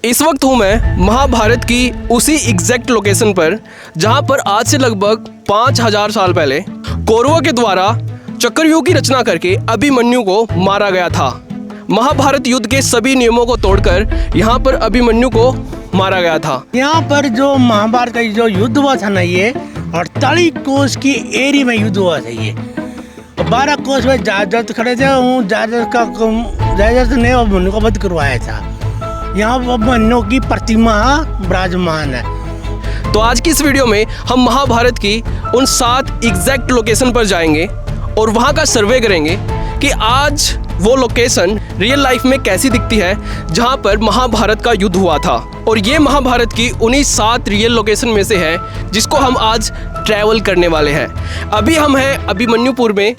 इस वक्त हूँ मैं महाभारत की उसी एग्जैक्ट लोकेशन पर जहाँ पर आज से लगभग 5000 साल पहले कौरवों के द्वारा चक्रव्यूह की रचना करके अभिमन्यु को मारा गया था। महाभारत युद्ध के सभी नियमों को तोड़कर यहाँ पर अभिमन्यु को मारा गया था। यहाँ पर जो महाभारत का जो युद्ध हुआ था ना, ये 48 कोस की एरिया में युद्ध हुआ था। ये 12 कोस में जहाज खड़े थे, जहाज ने अभिमन्यु को वध करवाया था। यहाँ अभिमन्यु की प्रतिमा विराजमान है। तो आज की इस वीडियो में हम महाभारत की उन 7 एग्जैक्ट लोकेशन पर जाएंगे और वहाँ का सर्वे करेंगे कि आज वो लोकेशन रियल लाइफ में कैसी दिखती है जहाँ पर महाभारत का युद्ध हुआ था। और ये महाभारत की उन्हीं 7 रियल लोकेशन में से है जिसको हम आज ट्रैवल करने वाले हैं। अभी हम हैं अभिमन्युपुर में,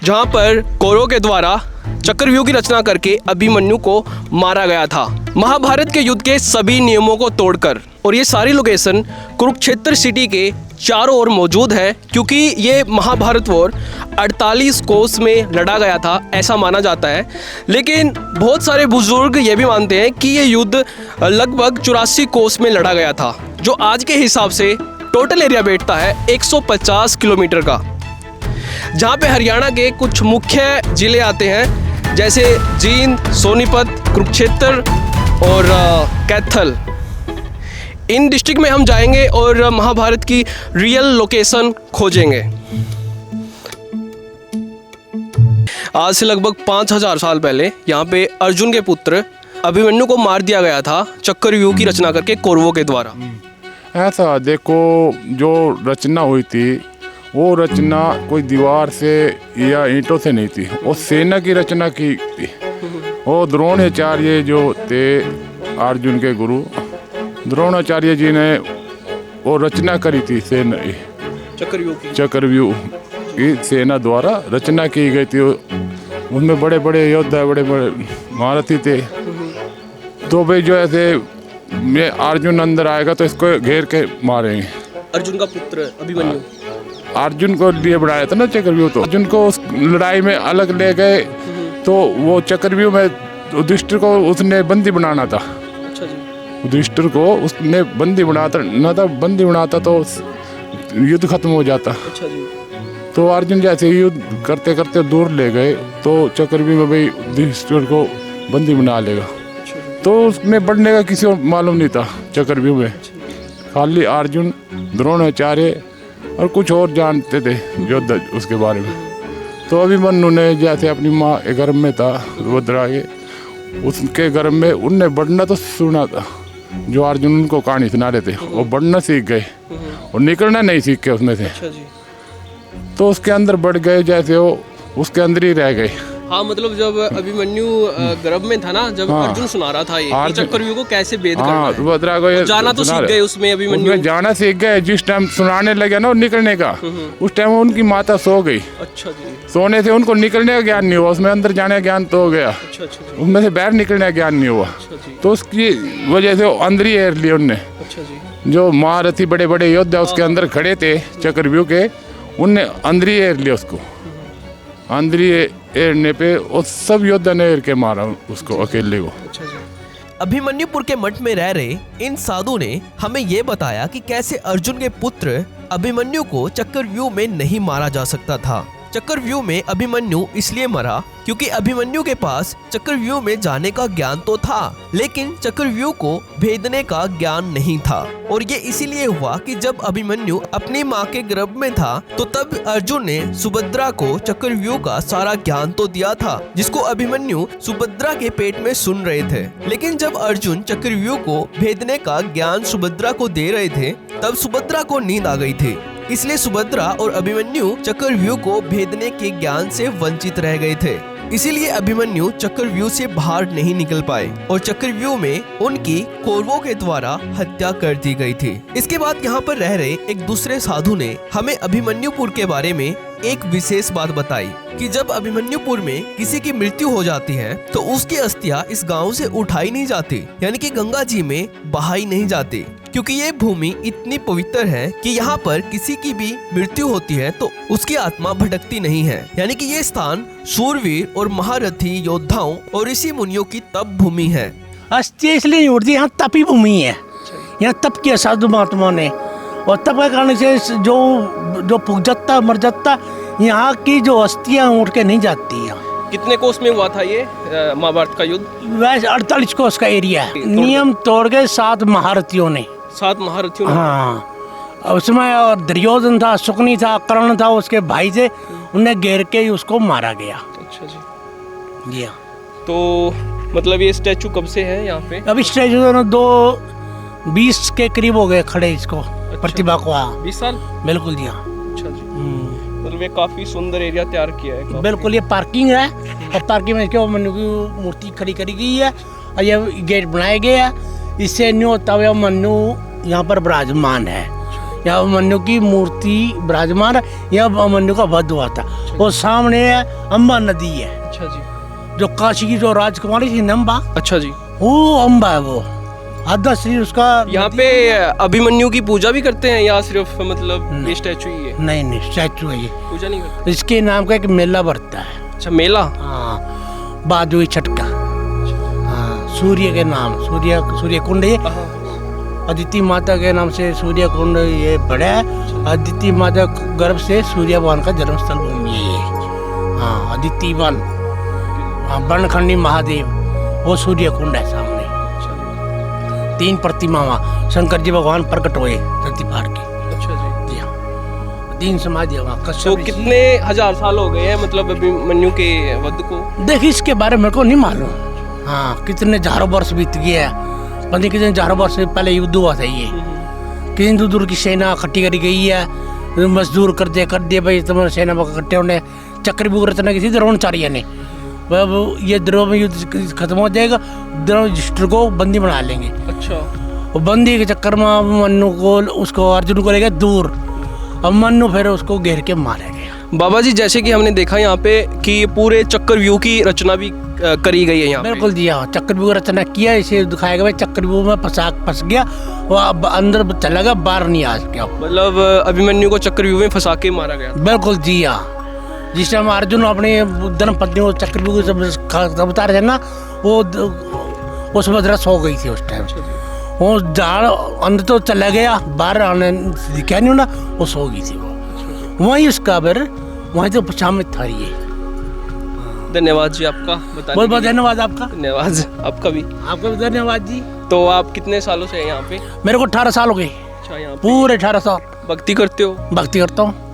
जहाँ पर कौरवों के द्वारा चक्रव्यूह की रचना करके अभिमन्यु को मारा गया था महाभारत के युद्ध के सभी नियमों को तोड़कर। और ये सारी लोकेशन कुरुक्षेत्र सिटी के चारों ओर मौजूद है, क्योंकि ये महाभारत वॉर 48 कोस में लड़ा गया था ऐसा माना जाता है। लेकिन बहुत सारे बुजुर्ग ये भी मानते हैं कि ये युद्ध लगभग 84 कोस में लड़ा गया था, जो आज के हिसाब से टोटल एरिया बैठता है 150 किलोमीटर का। जहाँ पे हरियाणा के कुछ मुख्य जिले आते हैं, जैसे जींद, सोनीपत, कुरुक्षेत्र और कैथल। इन डिस्ट्रिक्ट में हम जाएंगे और महाभारत की रियल लोकेशन खोजेंगे। आज से लगभग 5000 साल पहले यहाँ पे अर्जुन के पुत्र अभिमन्यु को मार दिया गया था चक्रव्यूह की रचना करके कौरवों के द्वारा। ऐसा देखो, जो रचना हुई थी वो रचना कोई दीवार से या ईंटों से नहीं थी, वो सेना की रचना की थी। वो द्रोणाचार्य जो थे अर्जुन के गुरु, द्रोणाचार्य जी ने वो रचना करी थी सेना चक्रव्यूह की सेना द्वारा रचना की गई थी। उनमें बड़े बड़े योद्धा, बड़े बड़े महारथी थे। तो भाई जो ऐसे में अर्जुन अंदर आएगा तो इसको घेर के मारेंगे। अर्जुन का पुत्र अभिमन्यु अर्जुन को लिए बनाया था ना चक्रव्यूह। तो अर्जुन को उस लड़ाई में अलग ले गए, तो वो चक्रव्यूह में युधिष्ठिर को उसने बंदी बनाना था। अच्छा जी। युधिष्ठिर को उसने बंदी बंदी बनाता तो युद्ध खत्म हो जाता। अच्छा जी। तो अर्जुन जैसे युद्ध करते करते दूर ले गए, तो चक्रव्यूह में भाई युधिष्ठिर को बंदी बना लेगा। तो उसमें बढ़ने का किसी को मालूम नहीं था चक्रव्यूह में, खाली अर्जुन, द्रोणाचार्य और कुछ और जानते थे योद्धा उसके बारे में। तो अभिमन्यु ने जैसे अपनी माँ के गर्भ में था सुभद्रा के, उसके गर्भ में उनने बढ़ना तो सुना था, जो अर्जुन उनको कहानी सुना रहे थे वो बढ़ना सीख गए और निकलना नहीं सीख के उसमें से। अच्छा जी। तो उसके अंदर बढ़ गए, जैसे वो उसके अंदर ही रह गए। हाँ, मतलब जब अभिमन्यु गर्भ में था ना, जब अर्जुन सुना रहा था ये चक्रव्यूह को कैसे भेद करना है, सुभद्रा को जाना तो सीख गए उसमें अभिमन्यु। जाना सीख गए। जिस टाइम सुनाने लगे ना निकलने का, उस टाइम उनकी माता सो गई। अच्छा जी। सोने से उनको निकलने का ज्ञान नहीं हुआ, उसमें अंदर जाने का ज्ञान तो हो गया। अच्छा अच्छा। उसमें से बाहर निकलने का ज्ञान नहीं हुआ। तो उसकी वजह से अंदर ही एर लिया उनने। अच्छा जी। जो महारथी बड़े बड़े योद्धा उसके अंदर खड़े थे चक्रव्यूह के, उनने अंदर ही एर लिया उसको। अंदर ही एरने पे और सब योद्धा ने एर के मारा उसको अकेले को। अभिमन्युपुर के मठ में रह रहे इन साधु ने हमें ये बताया कि कैसे अर्जुन के पुत्र अभिमन्यु को चक्रव्यूह में नहीं मारा जा सकता था। चक्रव्यूह में अभिमन्यु इसलिए मरा क्योंकि अभिमन्यु के पास चक्रव्यूह में जाने का ज्ञान तो था, लेकिन चक्रव्यूह को भेदने का ज्ञान नहीं था। और ये इसीलिए हुआ कि जब अभिमन्यु अपनी माँ के गर्भ में था, तो तब अर्जुन ने सुभद्रा को चक्रव्यूह का सारा ज्ञान तो दिया था, जिसको अभिमन्यु सुभद्रा के पेट में सुन रहे थे। लेकिन जब अर्जुन चक्रव्यूह को भेदने का ज्ञान सुभद्रा को दे रहे थे, तब सुभद्रा को नींद आ गई थी। इसलिए सुभद्रा और अभिमन्यु चक्रव्यूह को भेदने के ज्ञान से वंचित रह गए थे। इसीलिए अभिमन्यु चक्रव्यूह से बाहर नहीं निकल पाए और चक्रव्यूह में उनकी कौरवों के द्वारा हत्या कर दी गई थी। इसके बाद यहाँ पर रह रहे एक दूसरे साधु ने हमें अभिमन्युपुर के बारे में एक विशेष बात बताई कि जब अभिमन्युपुर में किसी की मृत्यु हो जाती है, तो उसकी अस्थियां इस गांव से उठाई नहीं जाती, यानी कि गंगा जी में बहाई नहीं जाती, क्योंकि ये भूमि इतनी पवित्र है कि यहाँ पर किसी की भी मृत्यु होती है तो उसकी आत्मा भटकती नहीं है। यानी कि ये स्थान शूरवीर और महारथी योद्धाओं और ऋषि मुनियों की तप भूमि है। अस्थियाँ इसलिए नहीं उड़ती, यहाँ तपी भूमि है, यहाँ तप किया साधु महात्माओं ने, और तप के कारण से जो पुगजत्ता मरजत्ता यहाँ की जो अस्थियाँ उठ के नहीं जाती यहाँ। कितने कोस में हुआ था ये महाभारत का युद्ध? वैसे 48 कोस का एरिया है, नियम तोड़ के 7 महारथियों ने। 7 महारथियों ने? हाँ, उसमें और दुर्योधन था, शुक्नी था, कर्ण था, उसके भाई थे, उन्हें घेर के ही उसको मारा गया। अच्छा जी। जी हाँ। तो मतलब ये स्टैचू कब से है यहाँ पे? अभी स्टैचू 20 के करीब हो गए खड़े इसको, प्रतिभा को। हाँ 20 साल? बिल्कुल जी हाँ। अच्छा जी। मतलब ये काफी सुंदर एरिया तैयार किया है काफी। बिल्कुल, ये पार्किंग है, और पार्किंग में इसके मनु की मूर्ति खड़ी करी गई है, और ये गेट बनाया गया है। इससे न्यू होता हुआ मनु यहाँ पर विराजमान है, यहाँ मनु की मूर्ति विराजमान है, यहाँ मनु का वध हुआ था। और सामने है अम्बा नदी है। अच्छा जी। जो काशी की जो राजकुमारी थी नंबा, अच्छा जी। वो अम्बा है, वो आधा शरीर उसका। यहाँ पे अभिमन्यु की पूजा भी करते हैं या सिर्फ मतलब ये स्टैचू ही है? नहीं, स्टैचू है ये, पूजा नहीं करते? इसके नाम का एक मेला बढ़ता है। अच्छा, मेला? हाँ, बादुई छटका। हाँ, सूर्य के नाम, सूर्य कुंड ये अदिति माता के नाम से सूर्य कुंड ये बड़ा है। अदिति माता गर्भ से सूर्य भगवान का जन्म स्थल भूमि है ये। हाँ, अदिति वन, हाँ, वर्णखंडी महादेव, वो सूर्य कुंड है सामने। 3 प्रतिमा वहाँ शंकर जी भगवान प्रकट हुए धरती फाड़ के। अच्छा जी। जी हाँ, 3 समाधि वहाँ। तो कितने हजार साल हो गए हैं मतलब अभिमन्यु के वध को? देखिए, इसके बारे में मेरे को नहीं मालूम। हाँ, कितने हजारों वर्ष बीत गए हैं, पता कितने हजारों वर्ष से पहले युद्ध हुआ था ये। कितनी दूर दूर की सेना इकट्ठी करी गई है, मजदूर कर दिए भाई तुम्हारे सेना में इकट्ठे होने। चक्रव्यूह रचना की थी द्रोणाचार्य ने, अब ये द्रोण युद्ध खत्म हो जाएगा, द्रोण युधिष्ठिर को बंदी बना लेंगे। अच्छा। और बंदी के चक्कर में मन्नु को, उसको अर्जुन को ले गए दूर, अब मन्नु फिर उसको घेर के मारा गया। बाबा जी, जैसे कि हमने देखा यहाँ पे कि पूरे चक्रव्यूह की रचना भी करी गई है यहाँ पे। बिल्कुल जी हाँ, चक्रव्यूह रचना किया, इसे दिखाया गया। चक्रव्यूह में फंस गया, वो अब अंदर चला गया, बाहर नहीं आ गया। मतलब अभिमन्यु को चक्रव्यूह में फंसा के मारा गया। बिल्कुल जी हाँ। जिस टाइम अर्जुन अपने धर्मपत्नी को चक्रव्यूह से उतार थे ना, वो उस वजह सो गई थी उस टाइम। वो झाड़ अंदर तो चला गया, बाहर आने दिखा नहीं ना, वो सो गई थी वो। वहीं उसका फिर वहीं तो शामिल था ये। धन्यवाद जी आपका बताने। बहुत बहुत धन्यवाद आपका। धन्यवाद आपका भी। आपका भी धन्यवाद जी। तो आप कितने सालों से हैं यहाँ पे? मेरे को 18 साल हो गए। अच्छा, यहाँ पे पूरे 18 साल भक्ति करते हो? भक्ति करता हूँ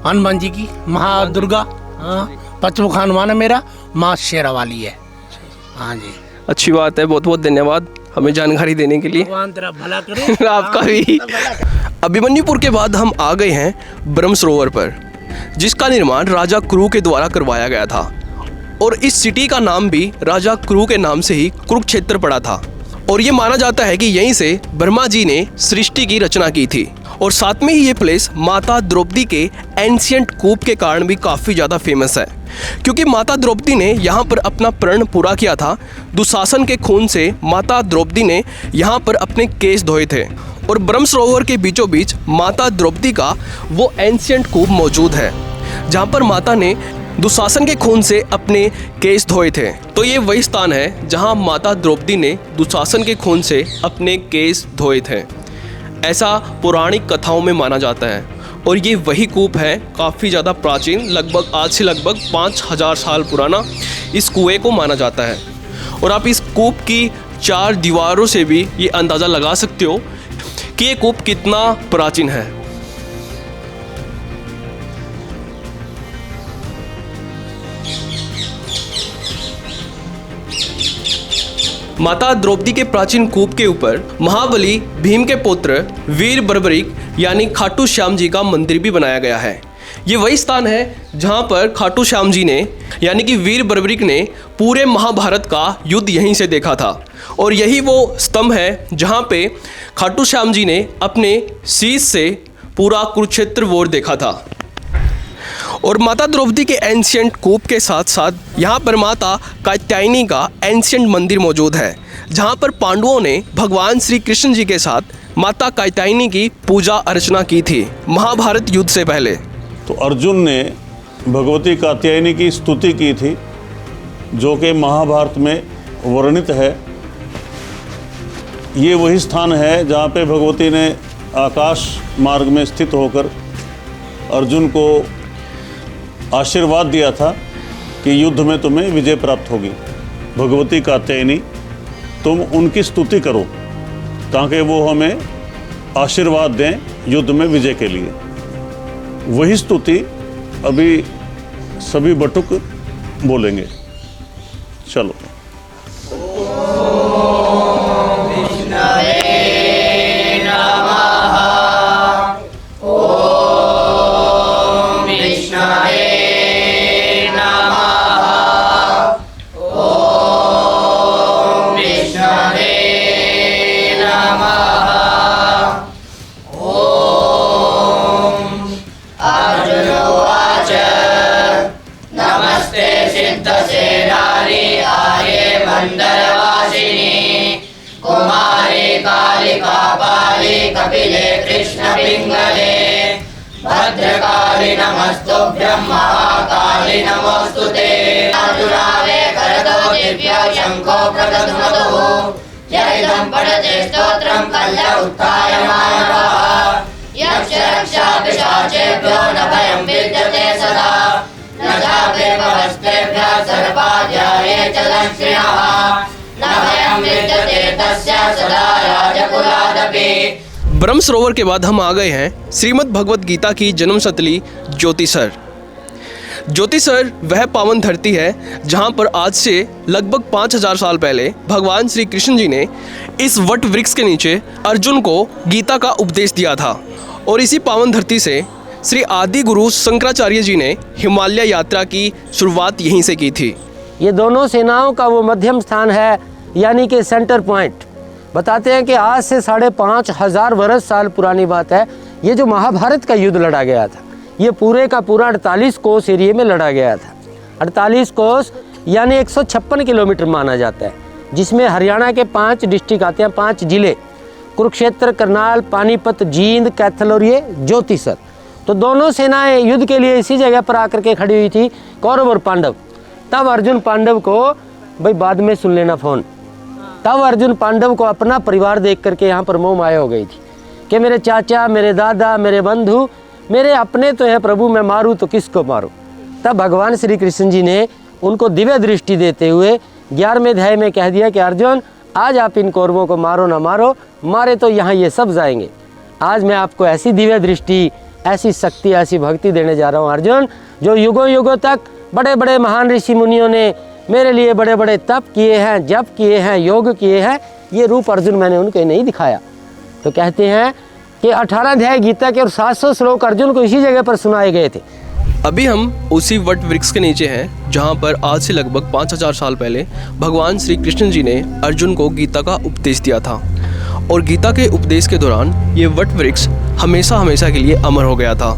हनुमान जी की, महादुर्गा। हाँ, पचमुख हनुमान है मेरा, माँ शेरा वाली है। हाँ जी, अच्छी बात है, बहुत बहुत धन्यवाद हमें जानकारी देने के लिए। भगवान तेरा भला करे। आपका भी। अभिमन्युपुर के बाद हम आ गए हैं ब्रह्म सरोवर पर, जिसका निर्माण राजा क्रू के द्वारा करवाया गया था, और इस सिटी का नाम भी राजा क्रू के नाम से ही कुरुक्षेत्र पड़ा था। और ये माना जाता है कि यहीं से ब्रह्मा जी ने सृष्टि की रचना की थी। और साथ में ही ये प्लेस माता द्रौपदी के एंशिएंट कूप के कारण भी काफ़ी ज़्यादा फेमस है, क्योंकि माता द्रौपदी ने यहाँ पर अपना प्रण पूरा किया था। दुशासन के खून से माता द्रौपदी ने यहाँ पर अपने केस धोए थे, और ब्रह्म सरोवर के बीचों बीच माता द्रौपदी का वो एंशिएंट कूप मौजूद है, जहाँ पर माता ने दुशासन के खून से अपने केस धोए थे। तो ये वही स्थान है जहाँ माता द्रौपदी ने दुशासन के खून से अपने केस धोए थे, ऐसा पौराणिक कथाओं में माना जाता है। और ये वही कूप है, काफ़ी ज़्यादा प्राचीन, लगभग आज से लगभग 5000 साल पुराना इस कुएं को माना जाता है। और आप इस कूप की 4 दीवारों से भी ये अंदाज़ा लगा सकते हो कि ये कूप कितना प्राचीन है। माता द्रौपदी के प्राचीन कूप के ऊपर महाबली भीम के पुत्र वीर बर्बरिक यानी खाटू श्याम जी का मंदिर भी बनाया गया है। ये वही स्थान है जहाँ पर खाटू श्याम जी ने यानी कि वीर बर्बरिक ने पूरे महाभारत का युद्ध यहीं से देखा था। और यही वो स्तंभ है जहाँ पे खाटू श्याम जी ने अपने शीश से पूरा कुरुक्षेत्र वॉर देखा था। और माता द्रौपदी के एंशिएंट कूप के साथ साथ यहाँ पर माता कात्यायनी का एंशिएंट मंदिर मौजूद है, जहाँ पर पांडवों ने भगवान श्री कृष्ण जी के साथ माता कात्यायनी की पूजा अर्चना की थी महाभारत युद्ध से पहले। तो अर्जुन ने भगवती कात्यायनी की स्तुति की थी, जो कि महाभारत में वर्णित है ये वही स्थान है जहाँ पे भगवती ने आकाश मार्ग में स्थित होकर अर्जुन को आशीर्वाद दिया था कि युद्ध में तुम्हें विजय प्राप्त होगी। भगवती कात्यायनी, तुम उनकी स्तुति करो ताकि वो हमें आशीर्वाद दें युद्ध में विजय के लिए। वही स्तुति अभी सभी बटुक बोलेंगे। चलो। कपिले कृष्ण पिंगले भद्रकाली नमस्तुभ्यं महाकाली नमोस्तुते। अर्जुनावे करतो दिव्य शंखो प्रदध्मतु यदिदं पठते स्तोत्रं कल्य उत्थाय मानवः। यक्ष रक्षा पिशाचेभ्यो न भयं विद्यते सदा न चाप्येभवस्तेभ्यः सर्पाध्याये च दंश्रिणः न भयं विद्यते तस्य सदा राजकुलादपि। ब्रह्म सरोवर के बाद हम आ गए हैं श्रीमद् भगवत गीता की जन्मस्थली ज्योतिसर। ज्योतिसर वह पावन धरती है जहां पर आज से लगभग 5000 साल पहले भगवान श्री कृष्ण जी ने इस वट वृक्ष के नीचे अर्जुन को गीता का उपदेश दिया था। और इसी पावन धरती से श्री आदि गुरु शंकराचार्य जी ने हिमालय यात्रा की शुरुआत यहीं से की थी। ये दोनों सेनाओं का वो मध्यम स्थान है, यानी कि सेंटर पॉइंट। बताते हैं कि आज से 5500 वर्ष साल पुरानी बात है। ये जो महाभारत का युद्ध लड़ा गया था, ये पूरे का पूरा 48 कोस एरिए में लड़ा गया था। 48 कोस यानी 156 किलोमीटर माना जाता है, जिसमें हरियाणा के 5 डिस्ट्रिक्ट आते हैं, 5 जिले, कुरुक्षेत्र, करनाल, पानीपत, जींद, कैथल और ये ज्योतिसर। तो दोनों सेनाएं युद्ध के लिए इसी जगह पर आकर के खड़ी हुई थी, कौरव और पांडव। तब अर्जुन पांडव को, भाई बाद में सुन लेना फ़ोन, तब अर्जुन पांडव को अपना परिवार देख करके यहाँ पर मोह माया हो गई थी कि मेरे चाचा, मेरे दादा, मेरे बंधु, मेरे अपने तो है प्रभु, मैं मारूँ तो किसको मारूँ। तब भगवान श्री कृष्ण जी ने उनको दिव्य दृष्टि देते हुए 11वें अध्याय में कह दिया कि अर्जुन, आज आप इन कौरवों को मारो ना मारो, मारे तो यहाँ ये सब जाएंगे। आज मैं आपको ऐसी दिव्य दृष्टि, ऐसी शक्ति, ऐसी भक्ति देने जा रहा हूँ अर्जुन, जो युगों युगों तक बड़े बड़े महान ऋषि मुनियों ने मेरे लिए बड़े बड़े तप किए हैं, जप किए हैं, योग किए हैं, ये रूप अर्जुन मैंने उनको नहीं दिखाया। तो कहते हैं कि 18 अध्याय गीता के और 700 श्लोक अर्जुन को इसी जगह पर सुनाए गए थे। अभी हम उसी वट वृक्ष के नीचे हैं जहाँ पर आज से लगभग 5000 साल पहले भगवान श्री कृष्ण जी ने अर्जुन को गीता का उपदेश दिया था। और गीता के उपदेश के दौरान ये वट वृक्ष हमेशा हमेशा के लिए अमर हो गया था।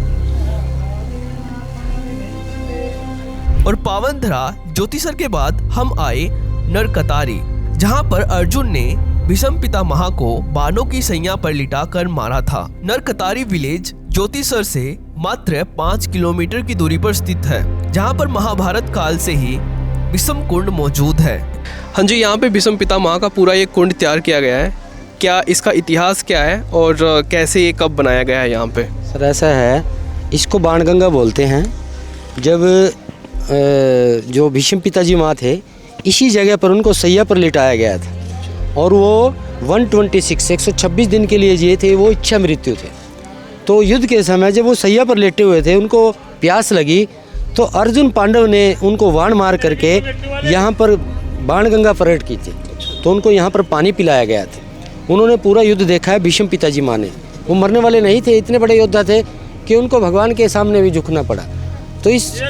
और पावन धरा ज्योतिसर के बाद हम आए नरकतारी, जहाँ पर अर्जुन ने भीष्म पितामह को बाणों की सैया पर लिटाकर मारा था। नरकतारी विलेज ज्योतिसर से मात्र 5 किलोमीटर की दूरी पर स्थित है, जहाँ पर महाभारत काल से ही भीष्म कुंड मौजूद है। हाँ जी, यहाँ पे भीष्म पितामह का पूरा ये कुंड तैयार किया गया है। क्या इसका इतिहास क्या है और कैसे ये कब बनाया गया है यहाँ पे? सर ऐसा है, इसको बाणगंगा बोलते हैं। जब जो भीष्म पिताजी माँ थे, इसी जगह पर उनको सैया पर लिटाया गया था और वो 126 दिन के लिए जिए थे, वो इच्छा मृत्यु थे। तो युद्ध के समय जब वो सैया पर लेटे हुए थे, उनको प्यास लगी, तो अर्जुन पांडव ने उनको वाण मार करके यहाँ पर बाणगंगा प्रकट की थी। तो उनको यहाँ पर पानी पिलाया गया था। उन्होंने पूरा युद्ध देखा है भीष्म पिताजी माँ ने। वो मरने वाले नहीं थे, इतने बड़े योद्धा थे कि उनको भगवान के सामने भी झुकना पड़ा। तो इस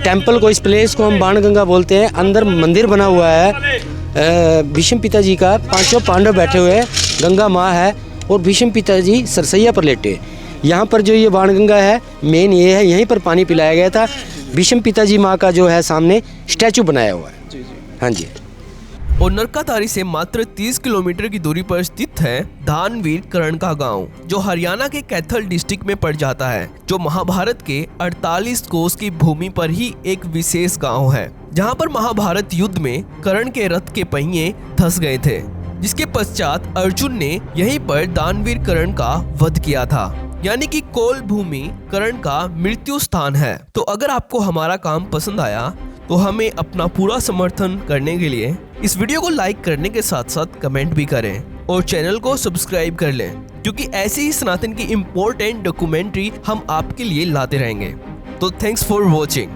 टेंपल को, इस प्लेस को हम बाणगंगा बोलते हैं। अंदर मंदिर बना हुआ है भीष्म पिताजी का, 5 पांडव बैठे हुए हैं, गंगा माँ है और भीष्म पिताजी सरसैया पर लेटे हैं। यहाँ पर जो ये बाणगंगा है, मेन ये है, यहीं पर पानी पिलाया गया था। भीष्म पिताजी माँ का जो है सामने स्टैचू बनाया हुआ है। हाँ जी। और नरकतारी से मात्र 30 किलोमीटर की दूरी पर स्थित है दानवीर कर्ण का गांव, जो हरियाणा के कैथल डिस्ट्रिक्ट में पड़ जाता है, जो महाभारत के 48 कोस की भूमि पर ही एक विशेष गांव है, जहां पर महाभारत युद्ध में कर्ण के रथ के पहिए धंस गए थे। जिसके पश्चात अर्जुन ने यहीं पर दानवीर कर्ण का वध किया था, यानी कि कोल भूमि कर्ण का मृत्यु स्थान है। तो अगर आपको हमारा काम पसंद आया तो हमें अपना पूरा समर्थन करने के लिए इस वीडियो को लाइक करने के साथ साथ कमेंट भी करें और चैनल को सब्सक्राइब कर लें, क्योंकि ऐसी ही सनातन की इम्पोर्टेंट डॉक्यूमेंट्री हम आपके लिए लाते रहेंगे। तो थैंक्स फॉर वॉचिंग।